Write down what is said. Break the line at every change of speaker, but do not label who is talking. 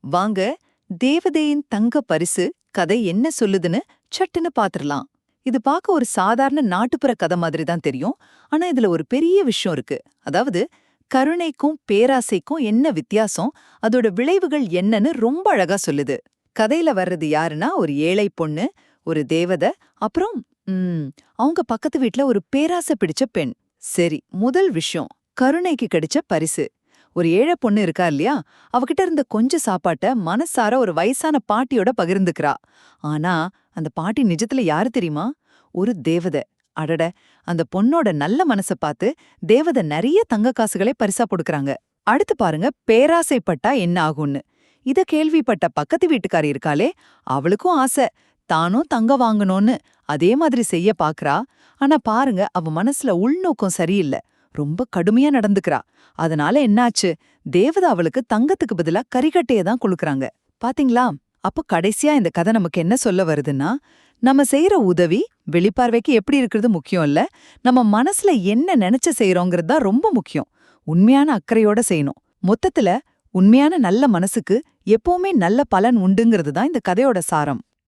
வாங்க, தேவதையின் தங்க பரிசு கதை என்ன சொல்லுதுன்னு சட்டுன்னு பாத்துரலாம். இது பார்க்க ஒரு சாதாரண நாட்டுப்புற கதை மாதிரி தான் தெரியும். ஆனா இதுல ஒரு பெரிய விஷயம் இருக்கு. அதாவது கருணைக்கும் பேராசைக்கும் என்ன வித்தியாசம், அதோட விளைவுகள் என்னன்னு ரொம்ப அழகா சொல்லுது. கதையில வர்றது யாருன்னா, ஒரு ஏழை பொண்ணு, ஒரு தேவதை, அப்புறம் அவங்க பக்கத்து வீட்ல ஒரு பேராசை பிடிச்ச பெண். சரி, முதல் விஷயம், கருணைக்கு கிடைச்ச பரிசு. ஒரு ஏழை பொண்ணு இருக்கா இல்லையா, அவகிட்ட இருந்த கொஞ்ச சாப்பாட்ட மனசார ஒரு வயசான பாட்டியோட பகிர்ந்துக்கிறா. ஆனா அந்த பாட்டி நிஜத்துல யாரு தெரியுமா? ஒரு தேவதை. அடட, அந்த பொண்ணோட நல்ல மனச பார்த்து தேவதை நிறைய தங்க காசுகளை பரிசா கொடுக்கறாங்க. அடுத்து பாருங்க, பேராசைப்பட்டா என்ன ஆகும்னு. இத கேள்விப்பட்ட பக்கத்து வீட்டுக்காரி இருக்காளே, அவளுக்கும் ஆசை, தானும் தங்கம் வாங்கணும்னு அதே மாதிரி செய்ய பாக்குறா. ஆனா பாருங்க, அவ மனசுல உள்நோக்கம் சரியில்லை, ரொம்ப கடுமையா நடந்துக்கிறா. அதனால என்னாச்சு, தேவதை அவளுக்கு தங்கத்துக்கு பதிலா கரிக்கட்டைய தான் குடுக்கறாங்க. பாத்தீங்களா? அப்ப கடைசியா இந்த கதை நமக்கு என்ன சொல்ல வருதுன்னா, நம்ம செய்யற உதவி வெளிப்பார்வைக்கு எப்படி இருக்கிறது முக்கியம் இல்ல, நம்ம மனசுல என்ன நினைச்சு செய்யறோங்கிறது தான் ரொம்ப முக்கியம். உண்மையான அக்கறையோட செய்யணும். மொத்தத்துல உண்மையான நல்ல மனசுக்கு எப்பவுமே நல்ல பலன் உண்டுங்கிறது தான் இந்த கதையோட சாரம்.